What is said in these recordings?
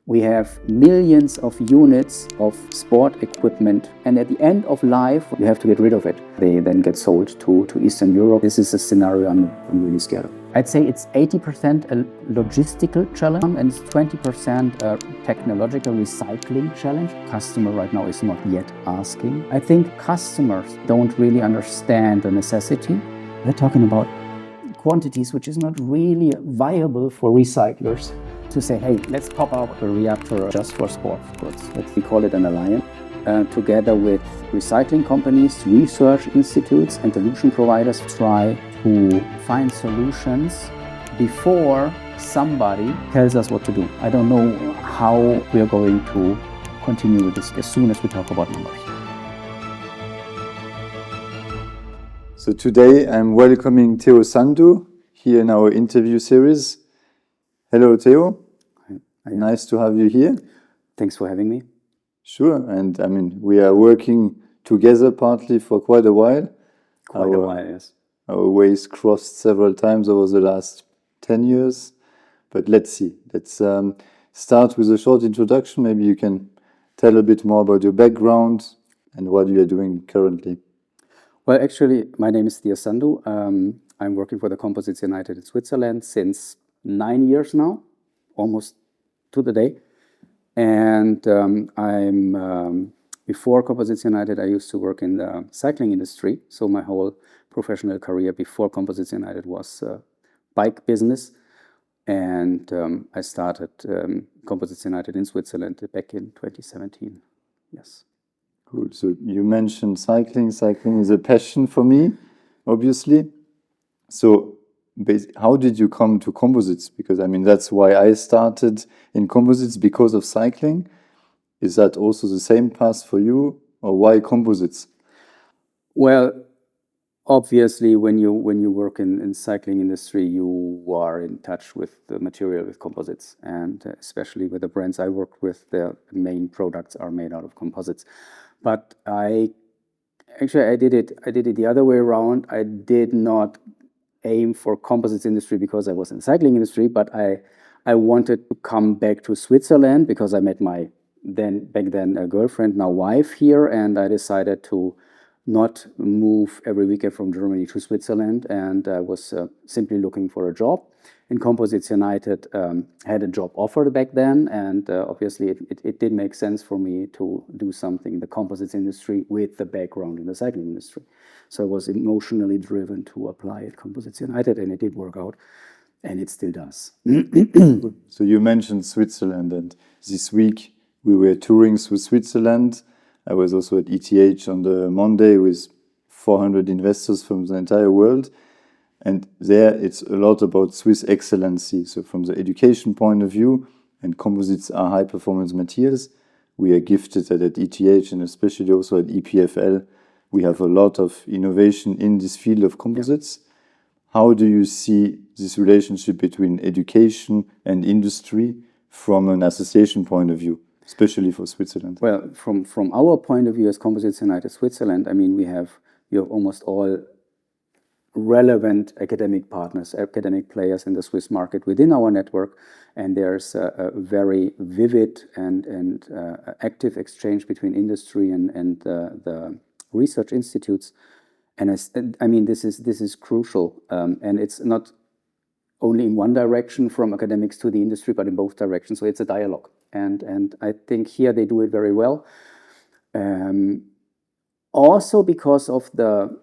We have millions of units of sport equipment, and at the end of life, you have to get rid of it. They then get sold to Eastern Europe. This is a scenario I'm really scared of. I'd say it's 80% a logistical challenge and it's 20% a technological recycling challenge. Customer right now is not yet asking. I think customers don't really understand the necessity. They're talking about quantities which is not really viable for recyclers to say, hey, let's pop out a reactor just for sports goods. We call it an alliance. Together with recycling companies, research institutes, and solution providers try to find solutions before somebody tells us what to do. I don't know how we are going to continue with this as soon as we talk about numbers. So today I'm welcoming Theo Sandhu here in our interview series. Hello, Theo. Hi. Nice to have you here. Thanks for having me. Sure, and I mean, we are working together partly for quite a while. Yes. Our ways crossed several times over the last 10 years. But let's see. Let's start with a short introduction. Maybe you can tell a bit more about your background and what you are doing currently. Well, actually, my name is Theo Sandhu. I'm working for the Composites United in Switzerland since 9 years now, almost to the day. And before Composites United, I used to work in the cycling industry. So my whole professional career before Composites United was bike business. And I started Composites United in Switzerland back in 2017. Yes. Cool. So you mentioned cycling. Cycling is a passion for me, obviously. So how did you come to composites? Because I mean, that's why I started in composites, because of cycling. Is that also the same path for you, or why composites? Well, obviously, when you work in cycling industry, you are in touch with the material, with composites, and especially with the brands I work with, their main products are made out of composites. But I did it the other way around. I did not aim for composites industry because I was in the cycling industry, but I wanted to come back to Switzerland because I met my back then a girlfriend, now wife here, and I decided to not move every weekend from Germany to Switzerland, and I was simply looking for a job. And Composites United had a job offer back then, and obviously it did make sense for me to do something in the composites industry with the background in the cycling industry. So I was emotionally driven to apply at Composites United, and it did work out, and it still does. So you mentioned Switzerland, and this week we were touring through Switzerland. I was also at ETH on the Monday with 400 investors from the entire world. And there it's a lot about Swiss excellency. So from the education point of view, and composites are high performance materials, we are gifted at ETH and especially also at EPFL. We have a lot of innovation in this field of composites. Yeah. How do you see this relationship between education and industry from an association point of view, especially for Switzerland? Well, from our point of view as Composites United Switzerland, I mean, we have almost all relevant academic partners, academic players in the Swiss market within our network, and there's a very vivid and active exchange between industry and the research institutes. And I mean, this is crucial, and it's not only in one direction from academics to the industry, but in both directions. So it's a dialogue, and I think here they do it very well. Also because of the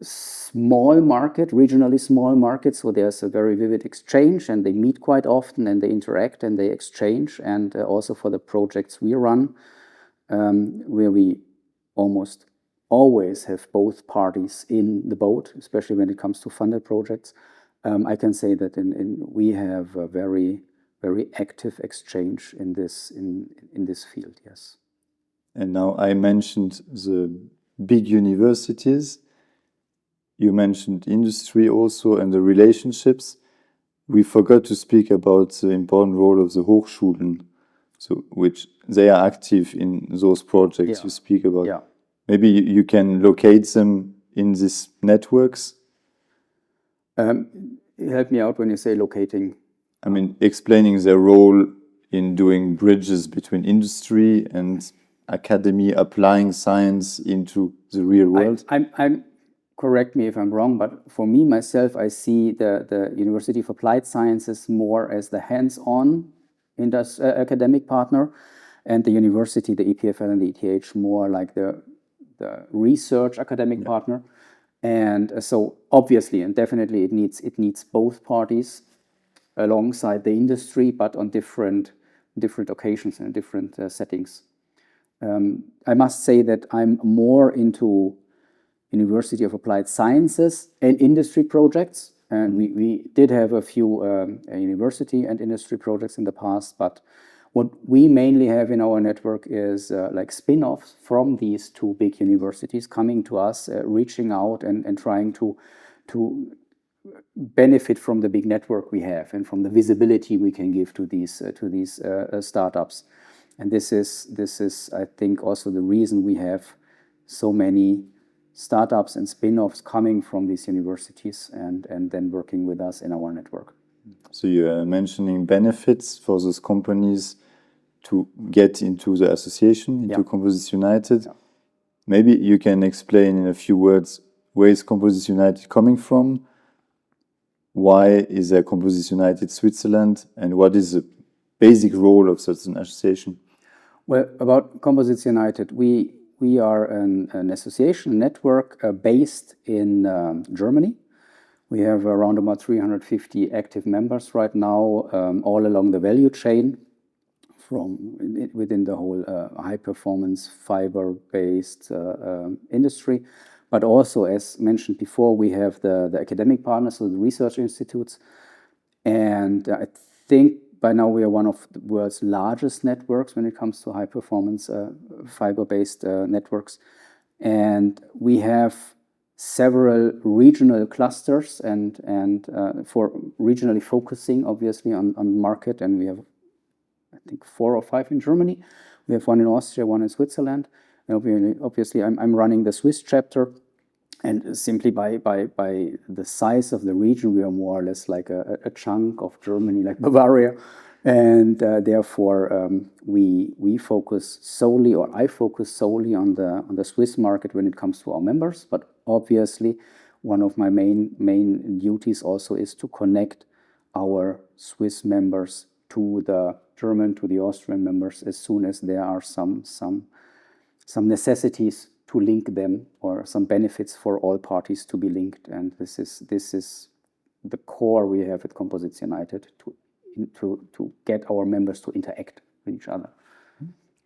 small market, regionally small market, so there's a very vivid exchange, and they meet quite often, and they interact and they exchange, and also for the projects we run, where we almost always have both parties in the boat, especially when it comes to funded projects. I can say that we have a very, very active exchange in this field, yes. And now I mentioned the big universities. You mentioned industry also and the relationships. We forgot to speak about the important role of the Hochschulen, so which they are active in those projects you speak about. Yeah. Maybe you can locate them in these networks. Help me out when you say locating. I mean, explaining their role in doing bridges between industry and academy, applying science into the real world? I'm correct me if I'm wrong, but for me, myself, I see the University of Applied Sciences more as the hands-on academic partner, and the university, the EPFL and the ETH, more like the research academic partner. And so obviously and definitely it needs both parties alongside the industry, but on different occasions and different settings. I must say that I'm more into University of Applied Sciences and industry projects, and we did have a few university and industry projects in the past, but what we mainly have in our network is like spin-offs from these two big universities coming to us, reaching out and trying to benefit from the big network we have and from the visibility we can give to these startups. And this is, I think, also the reason we have so many startups and spin-offs coming from these universities and then working with us in our network. So you are mentioning benefits for those companies to get into the association, into Composites United. Maybe you can explain in a few words, where is Composites United coming from? Why is there Composites United Switzerland? And what is the basic role of such an association? Well, about Composites United, we are an association network based in Germany. We have around about 350 active members right now, all along the value chain, from within the whole high-performance fiber-based industry. But also, as mentioned before, we have the academic partners, so the research institutes. And I think by now we are one of the world's largest networks when it comes to high-performance fiber-based networks. And we have several regional clusters and for regionally focusing, obviously, on the market. And we have, I think, 4 or 5 in Germany. We have one in Austria, one in Switzerland. And obviously, I'm running the Swiss chapter. And simply by the size of the region, we are more or less like a chunk of Germany, like Bavaria. And therefore, we focus solely, or I focus solely on the Swiss market when it comes to our members. But obviously, one of my main duties also is to connect our Swiss members to the German, to the Austrian members as soon as there are some necessities to link them, or some benefits for all parties to be linked. And this is the core we have at Composites United, to get our members to interact with each other.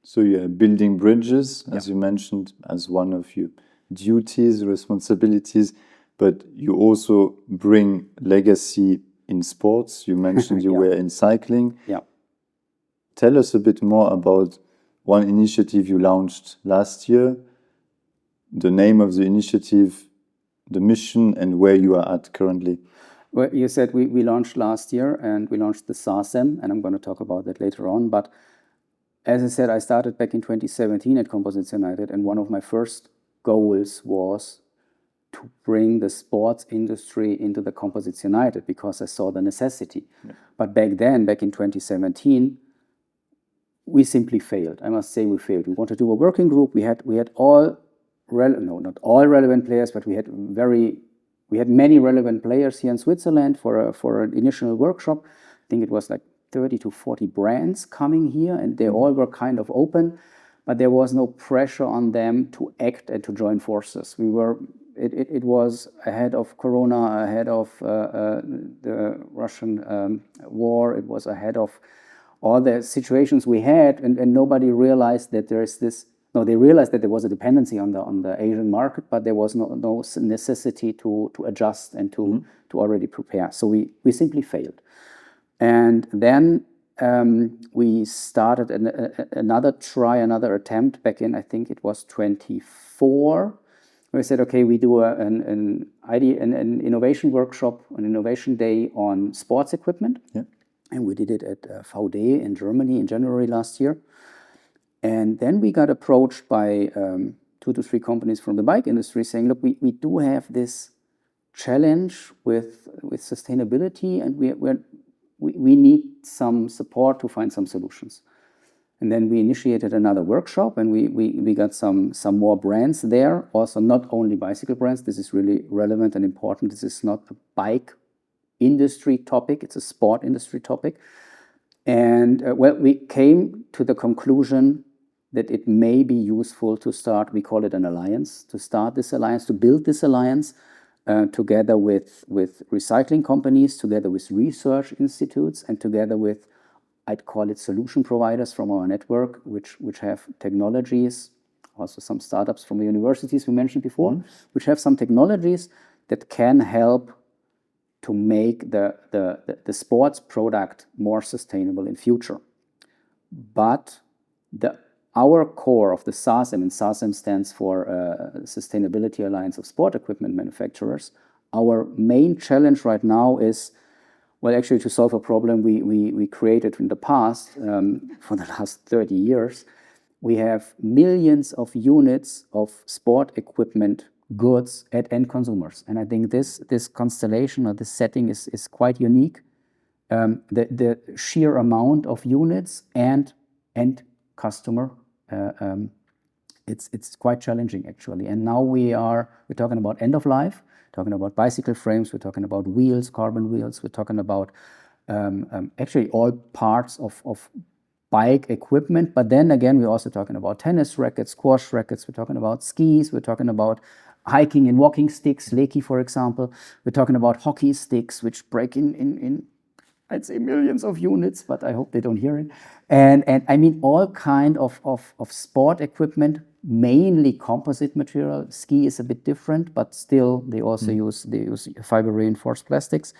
So you're building bridges, as you mentioned, as one of your duties, responsibilities, but you also bring legacy in sports. You mentioned you were in cycling. Tell us a bit more about one initiative you launched last year, the name of the initiative, the mission, and where you are at currently. Well, you said we launched last year, and we launched the SASEM, and I'm going to talk about that later on. But as I said, I started back in 2017 at Composites United, and one of my first goals was to bring the sports industry into the Composites United, because I saw the necessity. But back then, back in 2017, we simply failed. I must say we failed. We wanted to do a working group. We had all not all relevant players, but we had many relevant players here in Switzerland for an initial workshop. I think it was like 30 to 40 brands coming here, and they all were kind of open, but there was no pressure on them to act and to join forces. It was ahead of Corona, ahead of the Russian war. It was ahead of all the situations we had, and nobody realized that there is this. No, they realized that there was a dependency on the Asian market, but there was no necessity to adjust and to already prepare. So we simply failed. And then we started another attempt back in, I think it was 24. We said, okay, we do an innovation workshop, an innovation day on sports equipment. And we did it at VD in Germany in January last year. And then we got approached by 2 to 3 companies from the bike industry saying, look, we do have this challenge with sustainability, and we need some support to find some solutions. And then we initiated another workshop, and we got some more brands there. Also, not only bicycle brands. This is really relevant and important. This is not a bike industry topic. It's a sport industry topic. And we came to the conclusion that it may be useful to start, we call it an alliance, to start this alliance, to build this alliance together with recycling companies, together with research institutes, and together with, I'd call it, solution providers from our network, which have technologies, also some startups from the universities we mentioned before, which have some technologies that can help to make the sports product more sustainable in future. But our core of the SASEM, and SASEM stands for Sustainability Alliance of Sport Equipment Manufacturers, our main challenge right now is, well, actually to solve a problem we created in the past, for the last 30 years. We have millions of units of sport equipment goods at end consumers. And I think this constellation or this setting is quite unique. The sheer amount of units and end customer, it's quite challenging actually. And now we're talking about end of life, talking about bicycle frames, we're talking about wheels, carbon wheels, we're talking about actually all parts of bike equipment. But then again, we're also talking about tennis rackets, squash rackets, we're talking about skis, we're talking about hiking and walking sticks, Leki, for example. We're talking about hockey sticks, which break in I'd say millions of units, but I hope they don't hear it. And I mean all kind of sport equipment, mainly composite material. Ski is a bit different, but still they also use fiber reinforced plastics,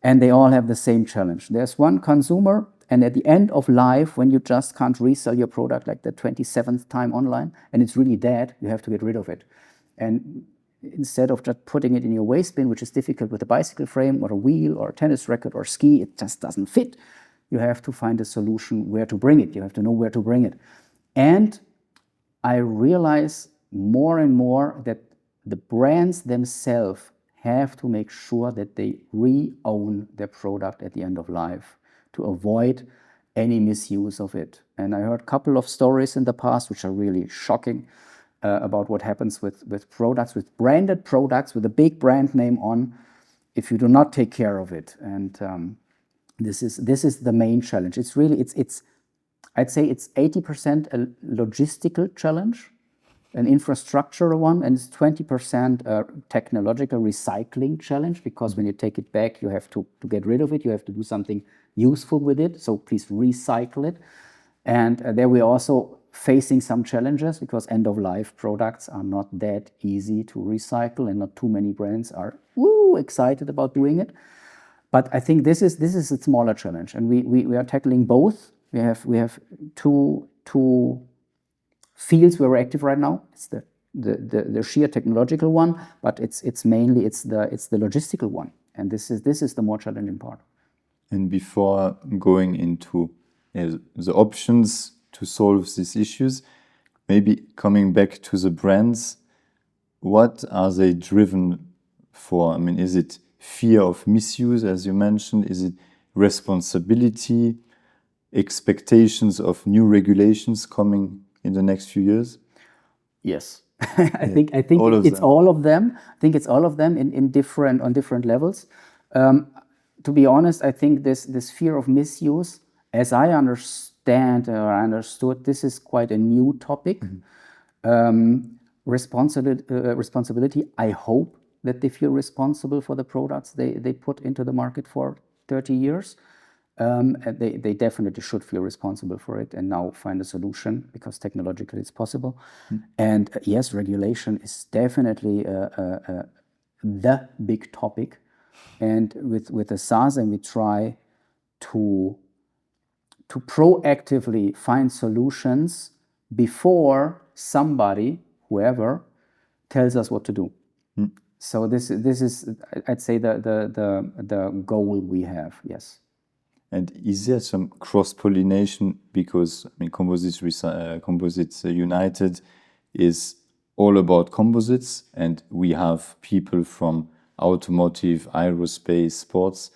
and they all have the same challenge. There's one consumer, and at the end of life, when you just can't resell your product like the 27th time online, and it's really dead, you have to get rid of it. And instead of just putting it in your waste bin, which is difficult with a bicycle frame or a wheel or a tennis racket or ski, it just doesn't fit. You have to find a solution where to bring it. You have to know where to bring it. And I realize more and more that the brands themselves have to make sure that they re-own their product at the end of life to avoid any misuse of it. And I heard a couple of stories in the past which are really shocking about what happens with products, with branded products, with a big brand name on, if you do not take care of it. And this is the main challenge. It's really, I'd say it's 80% a logistical challenge, an infrastructural one, and it's 20% a technological recycling challenge, because when you take it back, you have to get rid of it, you have to do something useful with it, so please recycle it. And there we're also facing some challenges, because end-of-life products are not that easy to recycle, and not too many brands are excited about doing it. But I think this is a smaller challenge, and we are tackling both. We have two fields where we're active right now. It's the sheer technological one, but it's mainly the logistical one, and this is the more challenging part. And before going into the options to solve these issues, maybe coming back to the brands, what are they driven for? I mean, is it fear of misuse, as you mentioned? Is it responsibility, expectations of new regulations coming in the next few years? Yes, I think it's all of them. I think it's all of them on different levels. To be honest, I think this fear of misuse, as I understand or understood, this is quite a new topic. Responsibility, I hope that they feel responsible for the products they put into the market for 30 years. They definitely should feel responsible for it and now find a solution, because technologically it's possible. And yes, regulation is definitely the big topic. And with the SASEM, we try to proactively find solutions before somebody, whoever, tells us what to do. So this is, I'd say, the goal we have. Yes. And is there some cross-pollination? Because I mean, Composites United is all about composites, and we have people from automotive, aerospace, sports.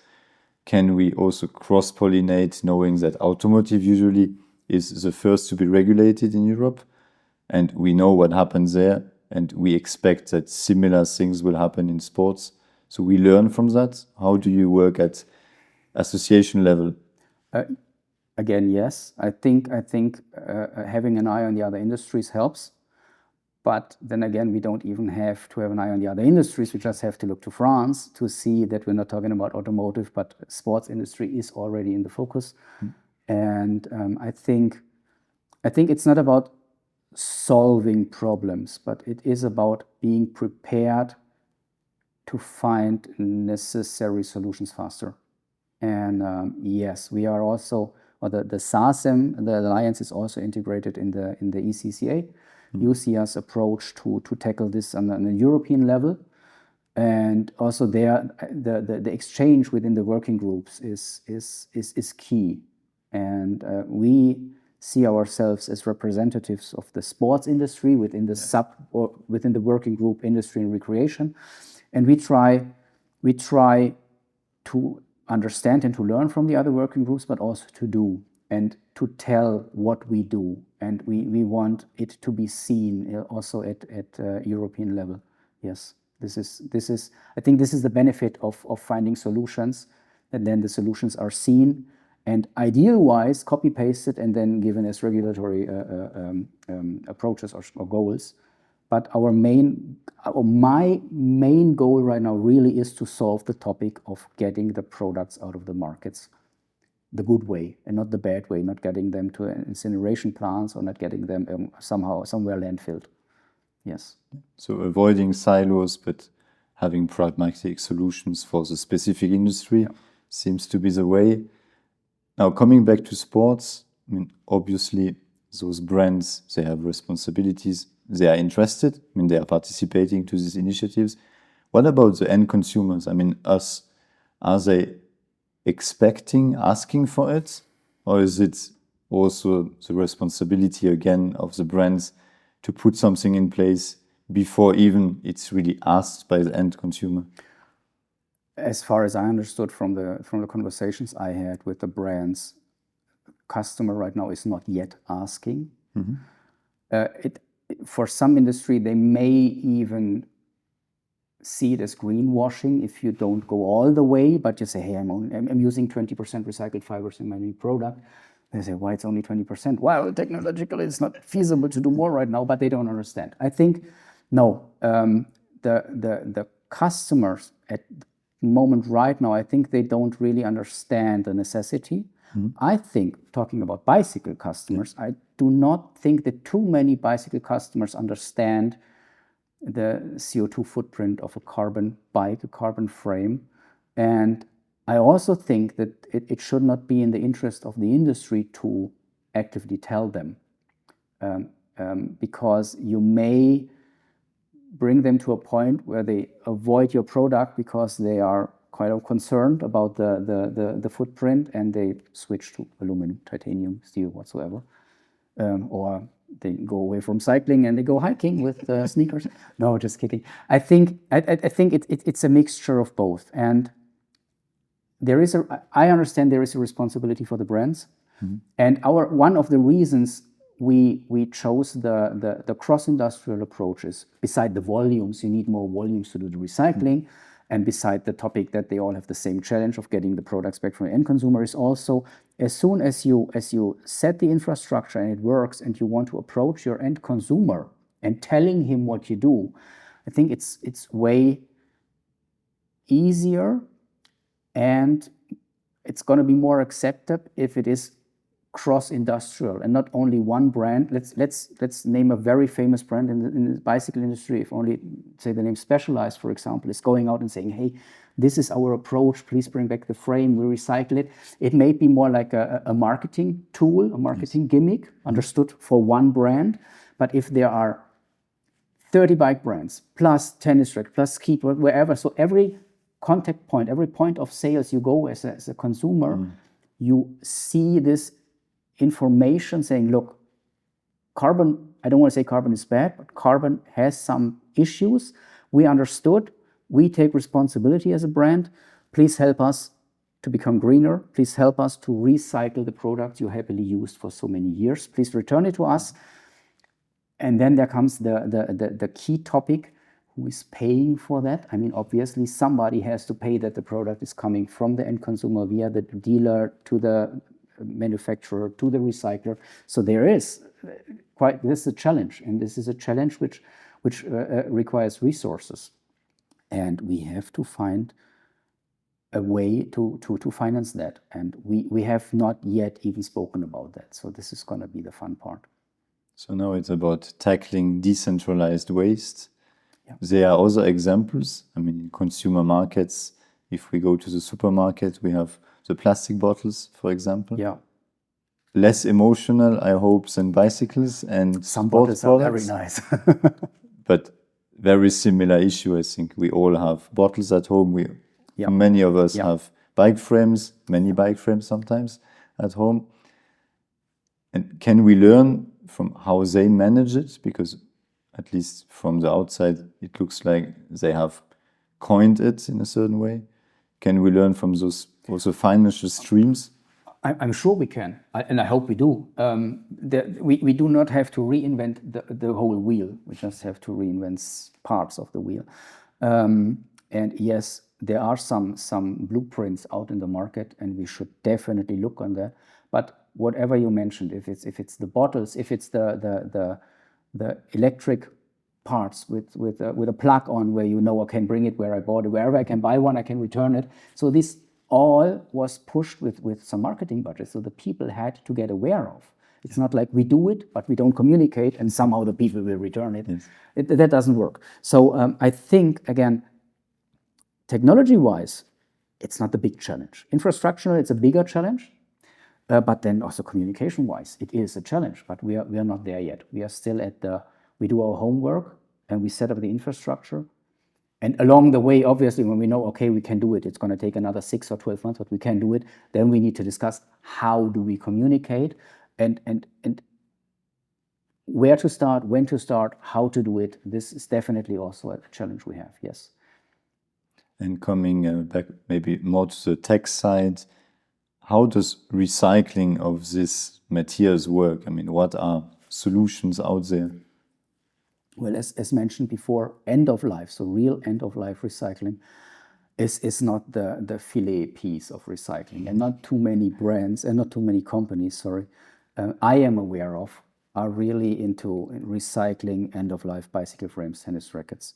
can we also cross-pollinate, knowing that automotive usually is the first to be regulated in Europe, and we know what happens there, and we expect that similar things will happen in sports. So we learn from that. How do you work at association level? Again, yes. I think having an eye on the other industries helps. But then again, we don't even have to have an eye on the other industries. We just have to look to France to see that we're not talking about automotive, but sports industry is already in the focus. And I think it's not about solving problems, but it is about being prepared to find necessary solutions faster. And yes, we are also, or the SASEM, the alliance is also integrated in the ECCA. You see us approach to tackle this on a European level. And also there, the exchange within the working groups is key. And we see ourselves as representatives of the sports industry within the or within the working group industry and recreation. And we try to understand and to learn from the other working groups, but also to do and to tell what we do. And we want it to be seen also at European level. Yes, this is I think this is the benefit of finding solutions, and then the solutions are seen and ideal-wise copy-pasted and then given as regulatory approaches or goals. But my main goal right now really is to solve the topic of getting the products out of the markets the good way and not the bad way, not getting them to incineration plants or not getting them somewhere landfilled. Yes. So avoiding silos, but having pragmatic solutions for the specific industry seems to be the way. Now, coming back to sports, I mean, obviously those brands, they have responsibilities. They are interested. I mean, they are participating to these initiatives. What about the end consumers? I mean, us, are they asking for it? Or is it also the responsibility again of the brands to put something in place before even it's really asked by the end consumer? As far as I understood from the conversations I had with the brands, customer right now is not yet asking. For some industry, they may even see it as greenwashing if you don't go all the way, but you say, hey, I'm using 20% recycled fibers in my new product. They say, why it's only 20%? Well, technologically, it's not feasible to do more right now, but they don't understand. I think, no, the customers at the moment right now, I think they don't really understand the necessity. I think, talking about bicycle customers, I do not think that too many bicycle customers understand the CO2 footprint of a carbon bike, a carbon frame. And I also think that it should not be in the interest of the industry to actively tell them, because you may bring them to a point where they avoid your product because they are kind of concerned about the footprint and they switch to aluminum, titanium, steel, whatsoever. Or they go away from cycling and they go hiking with sneakers. No, just kidding. I think it's a mixture of both. And I understand there is a responsibility for the brands. And one of the reasons we chose the cross-industrial approaches, beside the volumes, you need more volumes to do the recycling, and beside the topic that they all have the same challenge of getting the products back from the end consumer, is also as soon as you set the infrastructure and it works and you want to approach your end consumer and telling him what you do, I think it's way easier and it's going to be more accepted if it is cross-industrial and not only one brand. Let's name a very famous brand in the bicycle industry. If only, say, the name Specialized, for example, is going out and saying, hey, this is our approach, please bring back the frame, we recycle it. It may be more like a marketing tool, a marketing gimmick, understood for one brand. But if there are 30 bike brands, plus tennis rack, plus ski, wherever, so every contact point, every point of sales you go as a consumer, you see this information saying, look, carbon, I don't want to say carbon is bad, but carbon has some issues. We understood. We take responsibility as a brand. Please help us to become greener. Please help us to recycle the products you happily used for so many years. Please return it to us. And then there comes the key topic: who is paying for that? I mean, obviously somebody has to pay that the product is coming from the end consumer via the dealer to the manufacturer to the recycler. So there is this is a challenge, and this is a challenge which requires resources, and we have to find a way to finance that, and we have not yet even spoken about that. So this is going to be the fun part. So now it's about tackling decentralized waste. Yeah. There are other examples. I mean, in consumer markets, if we go to the supermarket, we have the plastic bottles, for example. Yeah. Less emotional, I hope, than bicycles and some bottles are very nice. But very similar issue. I think we all have bottles at home. Many of us have bike frames, many bike frames sometimes at home. And can we learn from how they manage it? Because at least from the outside, it looks like they have coined it in a certain way. Can we learn from those also financial streams? I'm sure we can, and I hope we do. We do not have to reinvent the whole wheel. We just have to reinvent parts of the wheel. And yes, there are some blueprints out in the market, and we should definitely look on that. But whatever you mentioned, if it's the bottles, if it's the electric parts with a plug on where I can bring it where I bought it, wherever I can buy one, I can return it. So this all was pushed with some marketing budget, so the people had to get aware of. It's not like we do it, but we don't communicate, and somehow the people will return it. Yes. That doesn't work. So I think, again, technology-wise, it's not the big challenge. Infrastructural, it's a bigger challenge, but then also communication-wise, it is a challenge, but we are not there yet. We are still we do our homework, and we set up the infrastructure. And along the way, obviously, when we know, okay, we can do it, it's going to take another 6 or 12 months, but we can do it, then we need to discuss how do we communicate and where to start, when to start, how to do it. This is definitely also a challenge we have, yes. And coming back maybe more to the tech side, how does recycling of these materials work? I mean, what are solutions out there? Well, as mentioned before, end of life, so real end of life recycling is not the filet piece of recycling, and not too many brands and not too many companies, I am aware of are really into recycling end of life bicycle frames, tennis rackets.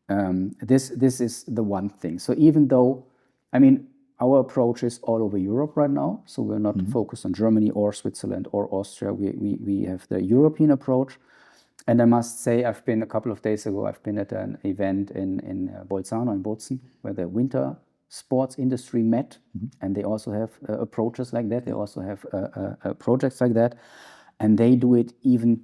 This is the one thing. So even though, I mean, our approach is all over Europe right now, so we're not focused on Germany or Switzerland or Austria. We have the European approach. And I must say, a couple of days ago, I've been at an event in Bolzano, in Bozen, where the winter sports industry met, and they also have approaches like that. They also have projects like that, and they do it even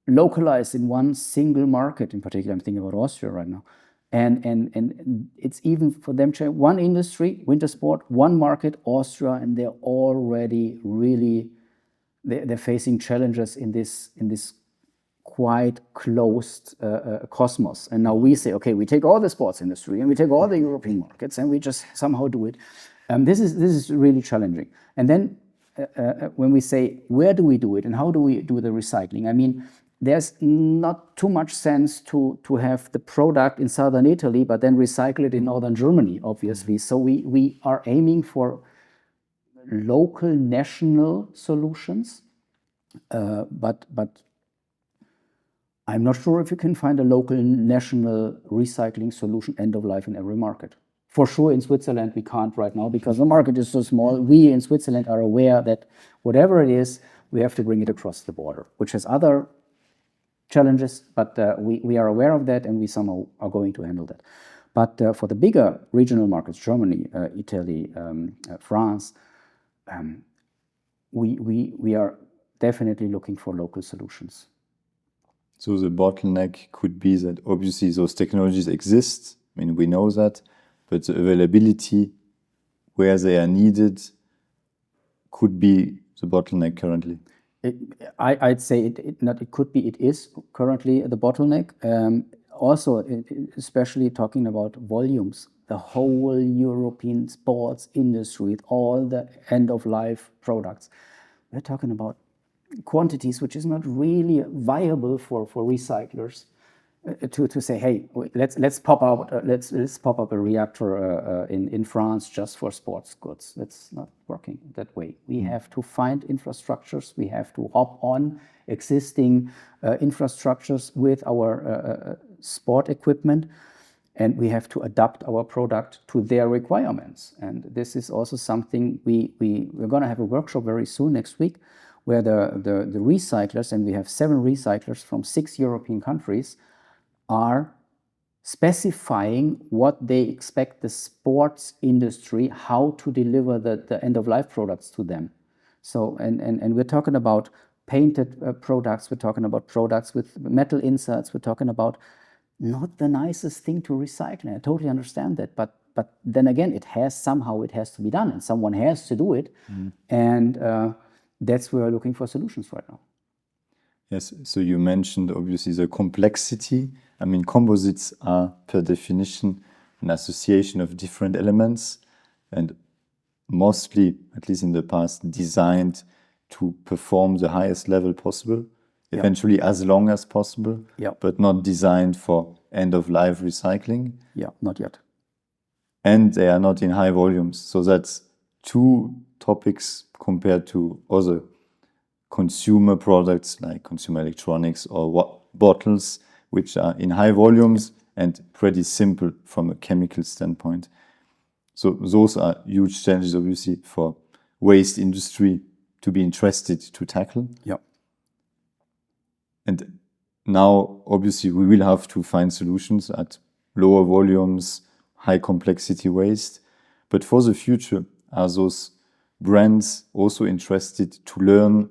localized in one single market. In particular, I'm thinking about Austria right now, and it's even for them one industry, winter sport, one market, Austria, and they're already really they're facing challenges in this quite closed cosmos. And now we say, okay, we take all the sports industry and we take all the European markets and we just somehow do it. This is really challenging. And then when we say, where do we do it and how do we do the recycling? I mean, there's not too much sense to have the product in southern Italy, but then recycle it in northern Germany, obviously. So we are aiming for local, national solutions, but I'm not sure if you can find a local, national recycling solution end of life in every market. For sure, in Switzerland, we can't right now because the market is so small. We in Switzerland are aware that whatever it is, we have to bring it across the border, which has other challenges, but we are aware of that and we somehow are going to handle that. But for the bigger regional markets, Germany, Italy, France, we are definitely looking for local solutions. So the bottleneck could be that obviously those technologies exist. I mean, we know that, but the availability where they are needed could be the bottleneck currently. I'd say it is currently the bottleneck. Also, especially talking about volumes. the whole European sports industry with all the end-of-life products. We're talking about quantities which is not really viable for recyclers to say, hey, let's pop up a reactor in France just for sports goods. That's not working that way. We have to find infrastructures. We have to hop on existing infrastructures with our sport equipment, and we have to adapt our product to their requirements. And this is also something we're going to have a workshop very soon next week, where the recyclers, and we have 7 recyclers from 6 European countries, are specifying what they expect the sports industry, how to deliver the end-of-life products to them. So, and we're talking about painted products, we're talking about products with metal inserts, we're talking about not the nicest thing to recycle. I totally understand that, but then again, it has to be done, and someone has to do it, and that's where we're looking for solutions right now. Yes, so you mentioned obviously the complexity. I mean, composites are per definition an association of different elements, and mostly, at least in the past, designed to perform the highest level possible, eventually as long as possible, but not designed for end-of-life recycling. Yeah, not yet. And they are not in high volumes. So that's 2 topics compared to other consumer products like consumer electronics or bottles, which are in high volumes and pretty simple from a chemical standpoint. So those are huge challenges, obviously, for waste industry to be interested to tackle. Yeah. And now, obviously, we will have to find solutions at lower volumes, high complexity waste. But for the future, are those brands also interested to learn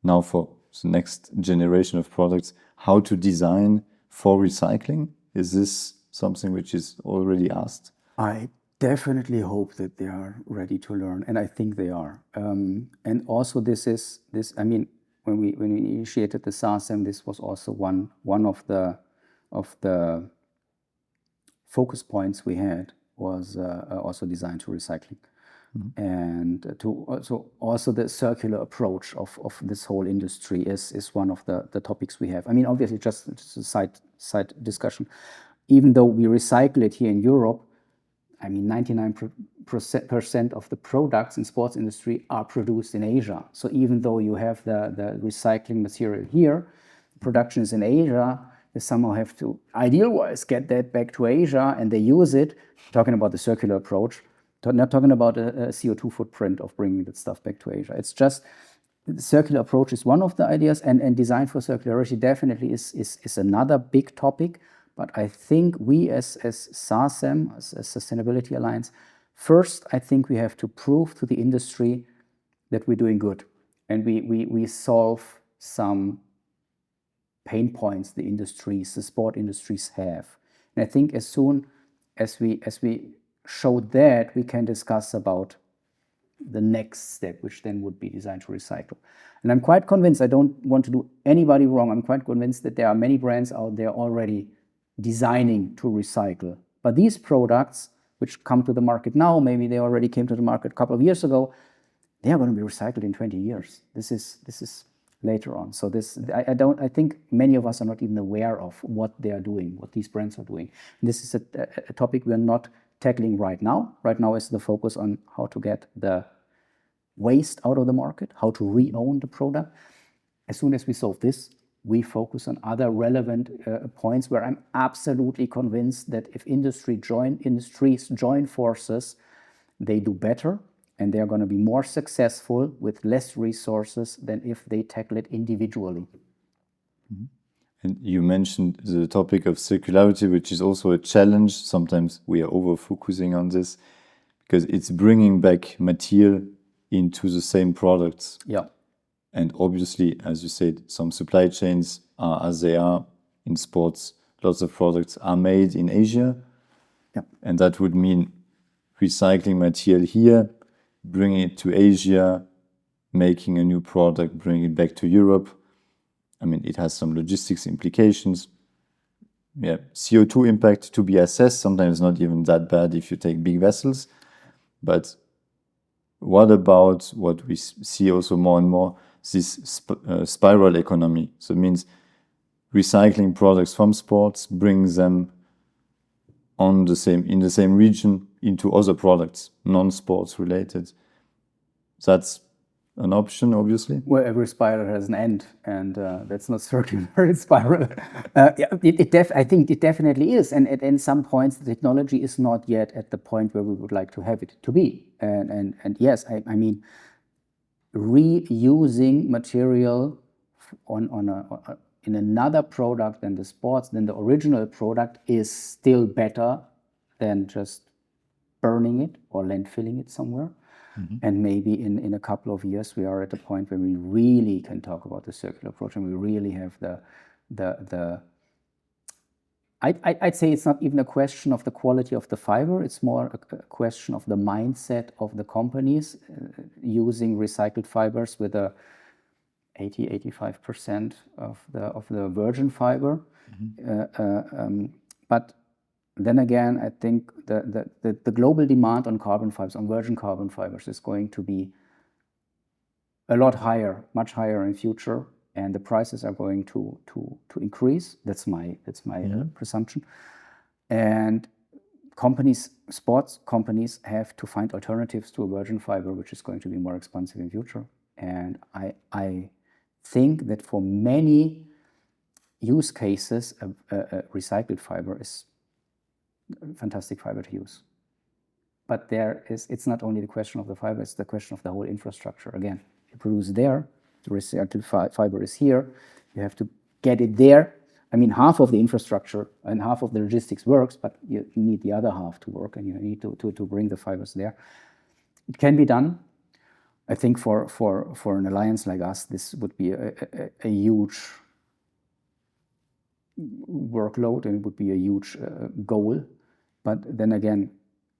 now for the next generation of products how to design for recycling? Is this something which is already asked? I definitely hope that they are ready to learn, and I think they are. And also, I mean, when we initiated the SASEM, this was also one of the focus points we had, was also design to recycling. And also the circular approach of this whole industry is one of the topics we have. I mean, obviously, just a side discussion. Even though we recycle it here in Europe, I mean, 99% of the products in sports industry are produced in Asia. So even though you have the recycling material here, production is in Asia, they somehow have to, ideal-wise, get that back to Asia, and they use it, talking about the circular approach, not talking about a CO2 footprint of bringing that stuff back to Asia. It's just the circular approach is one of the ideas, and design for circularity definitely is another big topic. But I think we as SASEM, as Sustainability Alliance, first, I think we have to prove to the industry that we're doing good, and we solve some pain points the sport industries have. And I think as soon as we show that, we can discuss about the next step, which then would be design to recycle. And I'm quite convinced, I don't want to do anybody wrong, I'm quite convinced that there are many brands out there already designing to recycle. But these products, which come to the market now, maybe they already came to the market a couple of years ago, they are going to be recycled in 20 years. This is later on. So I think many of us are not even aware of what they are doing, what these brands are doing. And this is a topic we are not tackling right now. Right now is the focus on how to get the waste out of the market, how to re-own the product. As soon as we solve this, we focus on other relevant points where I'm absolutely convinced that if industries join forces, they do better, and they're going to be more successful with less resources than if they tackle it individually. Mm-hmm. And you mentioned the topic of circularity, which is also a challenge. Sometimes we are over-focusing on this because it's bringing back material into the same products. Yeah. And obviously, as you said, some supply chains are as they are in sports. Lots of products are made in Asia. Yeah. And that would mean recycling material here, bringing it to Asia, making a new product, bringing it back to Europe. I mean, it has some logistics implications. CO2 impact to be assessed. Sometimes not even that bad if you take big vessels. But what about what we see also more and more, this spiral economy? So it means recycling products from sports, brings them in the same region into other products, non-sports related. That's an option, obviously. Well, every spiral has an end, and that's not circular, it's spiral. I think it definitely is, and at some points the technology is not yet at the point where we would like to have it to be. And yes, I mean, reusing material in another product than the original product is still better than just burning it or landfilling it somewhere. And maybe in a couple of years we are at a point where we really can talk about the circular approach, and we really have I'd say it's not even a question of the quality of the fiber, it's more a question of the mindset of the companies using recycled fibers with a 85% of the virgin fiber. But then again, I think the global demand on carbon fibers, on virgin carbon fibers, is going to be a lot higher, much higher in future, and the prices are going to increase. That's my presumption. And sports companies have to find alternatives to a virgin fiber, which is going to be more expensive in future. And I think that for many use cases, a recycled fiber is fantastic fiber to use. But it's not only the question of the fiber, it's the question of the whole infrastructure. Again, you produce there, the recycled fiber is here, you have to get it there. I mean, half of the infrastructure and half of the logistics works, but you need the other half to work, and you need to bring the fibers there. It can be done. I think for an alliance like us, this would be a huge workload, and it would be a huge goal. But then again,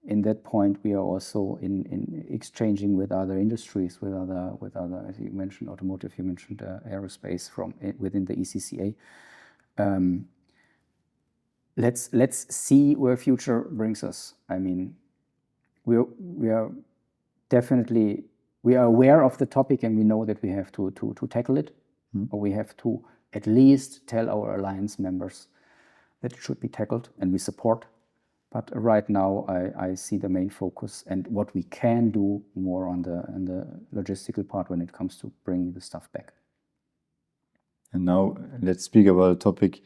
in that point, we are also in exchanging with other industries, with other, as you mentioned, automotive, you mentioned aerospace from within the ECCA. Let's see where future brings us. I mean, we are definitely aware of the topic, and we know that we have to tackle it, or we have to at least tell our alliance members that it should be tackled, and we support. But right now, I see the main focus and what we can do more on the logistical part when it comes to bringing the stuff back. And now let's speak about a topic.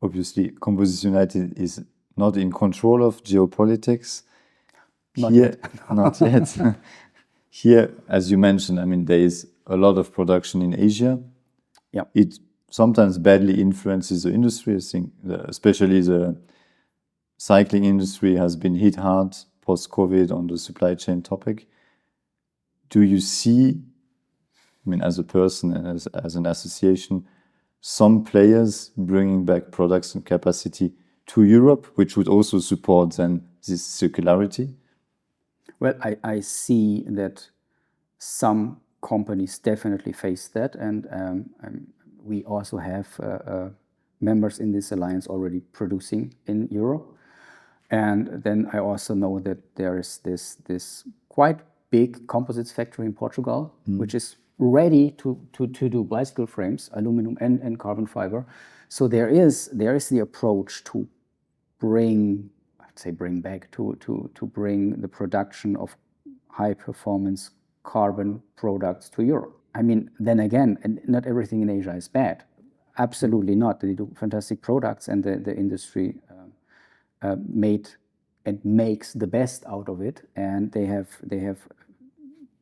Obviously, Composites United is not in control of geopolitics. Not yet. Not yet. Here, as you mentioned, I mean, there is a lot of production in Asia. Yeah. It sometimes badly influences the industry. I think especially the cycling industry has been hit hard post-COVID on the supply chain topic. Do you see, I mean, as a person and as an association, some players bringing back production capacity to Europe, which would also support then this circularity? Well, I see that some companies definitely face that, and we also have members in this alliance already producing in Europe. And then I also know that there is this quite big composites factory in Portugal, which is ready to do bicycle frames, aluminum and carbon fiber. So there is the approach to bring the production of high performance carbon products to Europe. I mean, then again, and not everything in Asia is bad. Absolutely not. They do fantastic products, and the industry made and makes the best out of it, and they have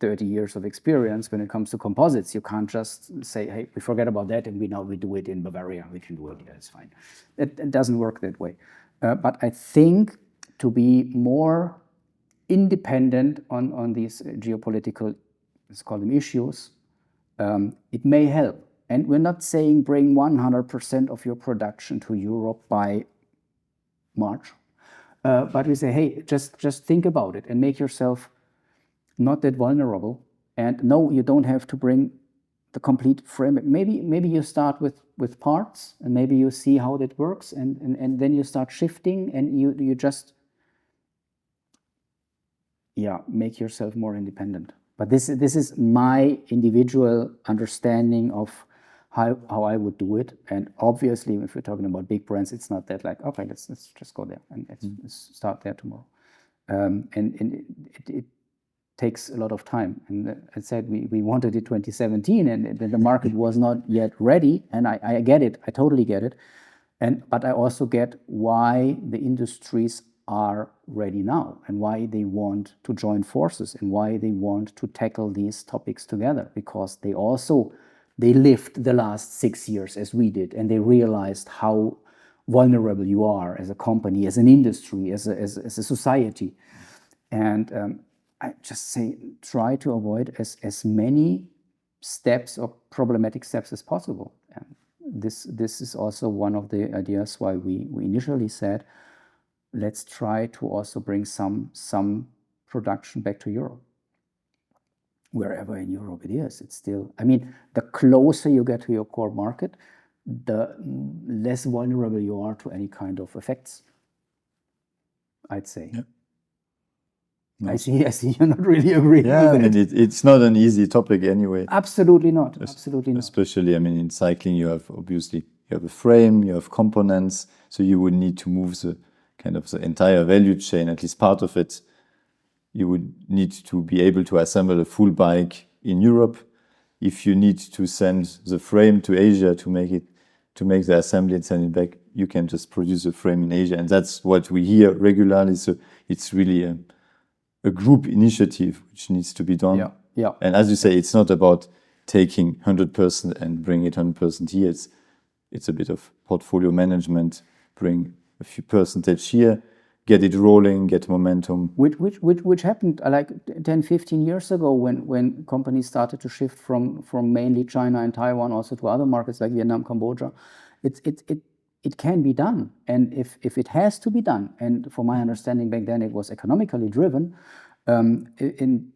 30 years of experience when it comes to composites. You can't just say, hey, we forget about that and we do it in Bavaria. We can do it. Yeah, it's fine. It doesn't work that way. But I think to be more independent on these geopolitical, let's call them issues, it may help. And we're not saying bring 100% of your production to Europe by March. But we say, hey, just think about it and make yourself not that vulnerable. And no, you don't have to bring the complete frame. Maybe you start with parts, and maybe you see how that works, and then you start shifting, and you just make yourself more independent. But this is my individual understanding of how I would do it. And obviously, if we're talking about big brands, it's not that like, okay, let's just go there and let's start there tomorrow. And it takes a lot of time. And I said we wanted it 2017, and the market was not yet ready. And I get it. I totally get it. But I also get why the industries are ready now, and why they want to join forces, and why they want to tackle these topics together, because they lived the last 6 years as we did, and they realized how vulnerable you are as a company, as an industry, as a society. And I just say, try to avoid as many steps or problematic steps as possible. And this is also one of the ideas why we initially said, let's try to also bring some production back to Europe. Wherever in Europe it is, it's still, I mean, the closer you get to your core market, the less vulnerable you are to any kind of effects, I'd say. Yeah. No. I see you're not really agreeing with and it. it's not an easy topic anyway. Absolutely not. Absolutely not. Especially, I mean, in cycling, you have a frame, you have components, so you would need to move the entire value chain, at least part of it. You would need to be able to assemble a full bike in Europe. If you need to send the frame to Asia to make the assembly and send it back, you can just produce a frame in Asia, and that's what we hear regularly. So it's really a group initiative which needs to be done. Yeah. And as you say, it's not about taking 100% and bring it 100% here. It's a bit of portfolio management. Bring a few percentage here, get it rolling, get momentum. Which happened like 10, 15 years ago when companies started to shift from mainly China and Taiwan also to other markets like Vietnam, Cambodia. It can be done. And if it has to be done, and from my understanding back then it was economically driven, then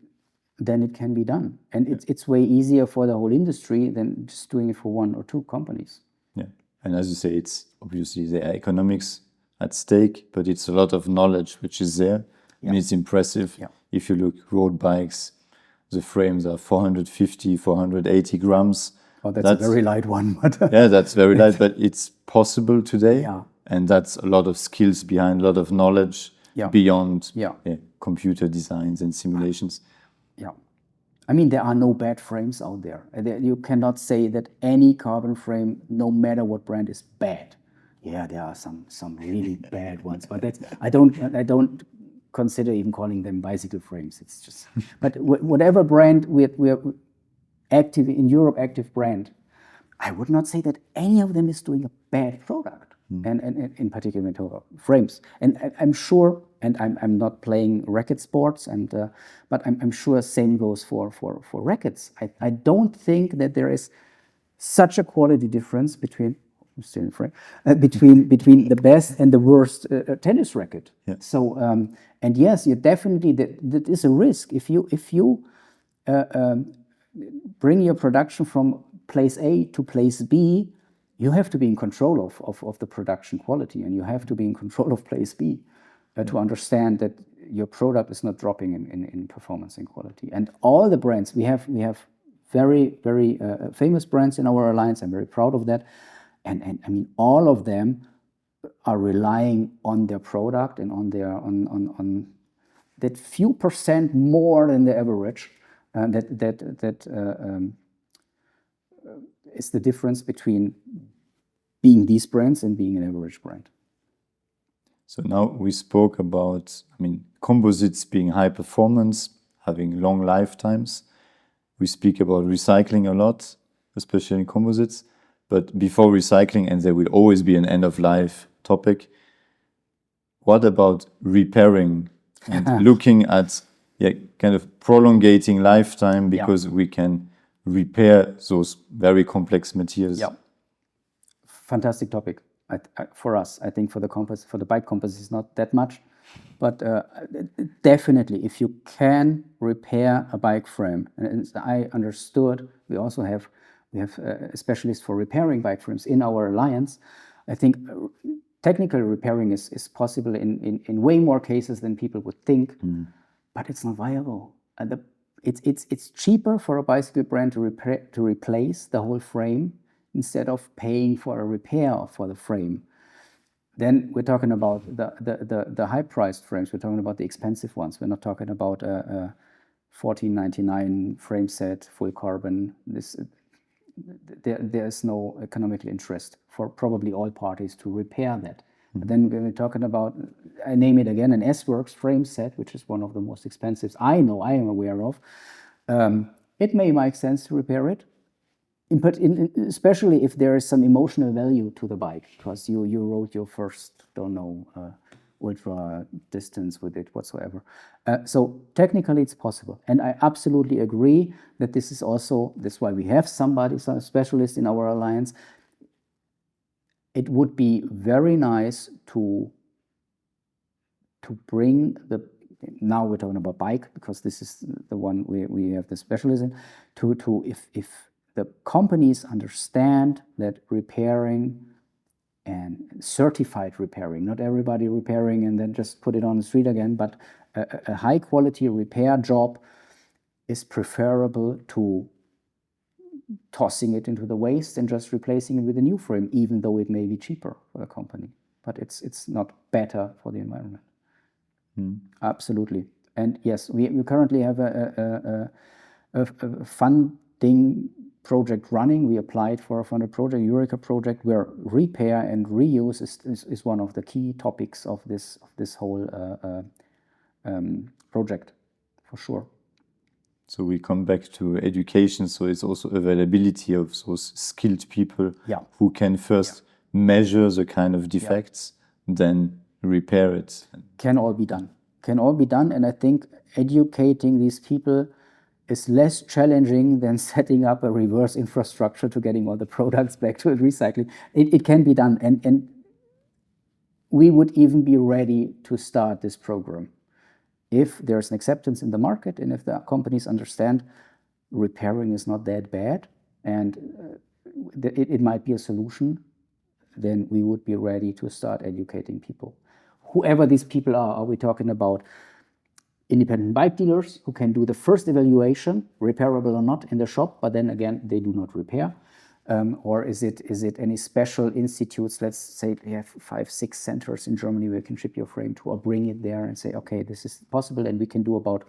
it can be done. And it's way easier for the whole industry than just doing it for one or two companies. Yeah. And as you say, it's obviously there are economics at stake, but it's a lot of knowledge which is there. Yeah. I mean, it's impressive. Yeah. If you look road bikes, the frames are 450, 480 grams. Oh, that's a very light one. But yeah, that's very light, but it's possible today. Yeah. And that's a lot of skills behind, a lot of knowledge beyond computer designs and simulations. Yeah. I mean, there are no bad frames out there. You cannot say that any carbon frame, no matter what brand, is bad. Yeah, there are some really bad ones, but I don't consider even calling them bicycle frames. It's just, but whatever brand we're active in Europe, active brand, I would not say that any of them is doing a bad product, and in particular frames. And I'm sure, and I'm not playing racket sports, but I'm sure same goes for rackets. I don't think that there is such a quality difference between the best and the worst tennis racket. Yeah. So and yes, you definitely that is a risk if you bring your production from place A to place B. You have to be in control of the production quality, and you have to be in control of place B to understand that your product is not dropping in performance and quality. And all the brands we have very very famous brands in our alliance. I'm very proud of that. And I mean, all of them are relying on their product and on that few percent more than the average. That is the difference between being these brands and being an average brand. So now we spoke about, I mean, composites being high performance, having long lifetimes. We speak about recycling a lot, especially in composites. But before recycling, and there will always be an end-of-life topic, what about repairing and looking at kind of prolongating lifetime, because we can repair those very complex materials? Yeah, fantastic topic for us. I think for the bike composites, it's not that much, but definitely if you can repair a bike frame, and I understood we also have We have a specialist for repairing bike frames in our alliance. I think technical repairing is possible in way more cases than people would think, but it's not viable. It's cheaper for a bicycle brand to replace the whole frame instead of paying for a repair for the frame. Then we're talking about the high-priced frames. We're talking about the expensive ones. We're not talking about a $14.99 frame set, full carbon. There is no economical interest for probably all parties to repair that. But then when we're talking about, I name it again, an S-Works frame set, which is one of the most expensive I am aware of, it may make sense to repair it, but especially if there is some emotional value to the bike, because you rode your first, ultra distance with it whatsoever. So technically it's possible. And I absolutely agree that that's why we have some specialist in our alliance. It would be very nice to bring now we're talking about bike, because this is the one we have the specialist in, if the companies understand that repairing and certified repairing, not everybody repairing and then just put it on the street again, but a high quality repair job is preferable to tossing it into the waste and just replacing it with a new frame, even though it may be cheaper for the company. But it's not better for the environment. Absolutely. And yes, we currently have a funding project running. We applied for a funded project, Eureka project, where repair and reuse is one of the key topics of this whole project, for sure. So we come back to education. So it's also availability of those skilled people who can first measure the kind of defects, then repair it. Can all be done. And I think educating these people is less challenging than setting up a reverse infrastructure to getting all the products back to recycling. It can be done. And we would even be ready to start this program if there's an acceptance in the market and if the companies understand repairing is not that bad and it might be a solution, then we would be ready to start educating people. Whoever these people are we talking about independent bike dealers who can do the first evaluation, repairable or not, in the shop, but then again, they do not repair? Or is it any special institutes? Let's say we have 5-6 centers in Germany where you can ship your frame to, or bring it there and say, okay, this is possible and we can do about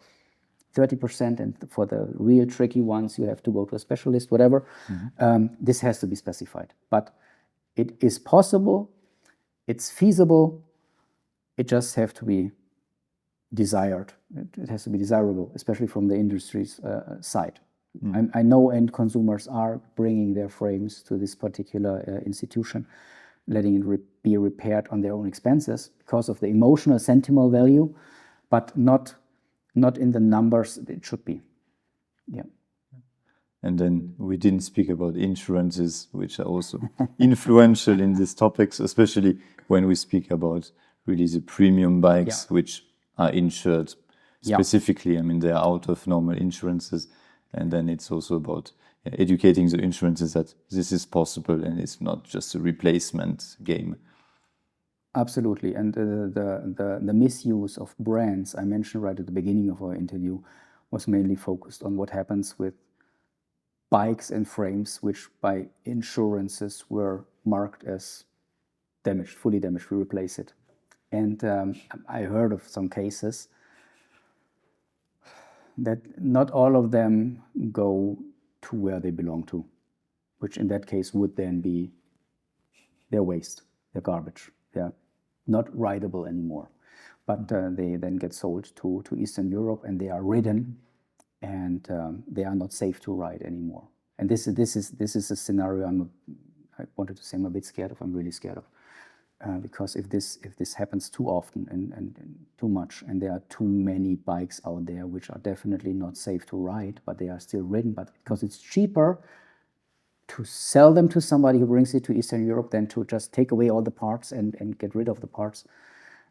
30%, and for the real tricky ones, you have to go to a specialist, whatever. This has to be specified. But it is possible, it's feasible, it just has to be desired. It has to be desirable, especially from the industry's side. I know end consumers are bringing their frames to this particular institution, letting it be repaired on their own expenses because of the emotional, sentimental value, but not in the numbers it should be. Yeah. And then we didn't speak about insurances, which are also influential in these topics, especially when we speak about really the premium bikes, which are insured specifically. I mean, they're out of normal insurances. And then it's also about educating the insurances that this is possible and it's not just a replacement game. Absolutely. And the misuse of brands I mentioned right at the beginning of our interview was mainly focused on what happens with bikes and frames which by insurances were marked as damaged, fully damaged. We replace it. And I heard of some cases that not all of them go to where they belong to, which in that case would then be their waste, their garbage. They're not rideable anymore. But they then get sold to Eastern Europe and they are ridden and they are not safe to ride anymore. And this is a scenario I wanted to say I'm a bit scared of. I'm really scared of. Because if this happens too often and too much, and there are too many bikes out there which are definitely not safe to ride, but they are still ridden, but because it's cheaper to sell them to somebody who brings it to Eastern Europe than to just take away all the parts and get rid of the parts,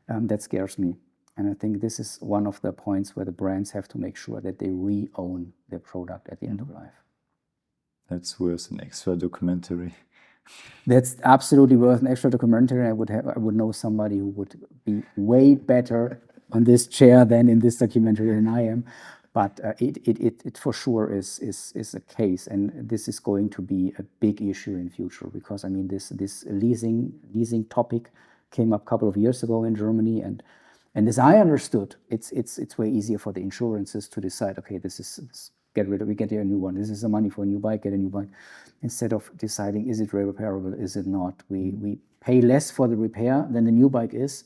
that scares me. And I think this is one of the points where the brands have to make sure that they re-own their product at the end of life. That's worth an extra documentary. That's absolutely worth an extra documentary. I would know somebody who would be way better on this chair than in this documentary than I am. But it for sure is a case, and this is going to be a big issue in future, because I mean this leasing topic came up a couple of years ago in Germany, and as I understood, it's way easier for the insurances to decide, okay, get rid of, we get you a new one. This is the money for a new bike, get a new bike, instead of deciding, is it repairable, is it not? We pay less for the repair than the new bike is.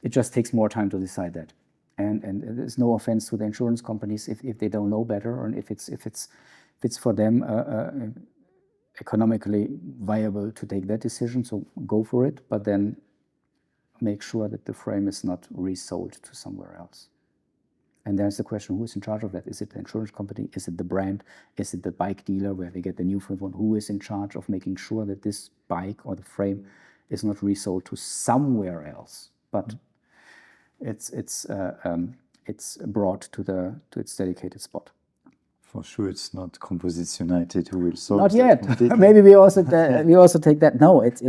It just takes more time to decide that. And there's no offense to the insurance companies if they don't know better, or if it's for them economically viable to take that decision. So go for it, but then make sure that the frame is not resold to somewhere else. And there's the question, who is in charge of that? Is it the insurance company? Is it the brand? Is it the bike dealer where they get the new frame? Who is in charge of making sure that this bike or the frame is not resold to somewhere else, but it's brought to its dedicated spot? For sure, it's not Composites United who will solve Not that yet. completely. Maybe we also take that. No, it's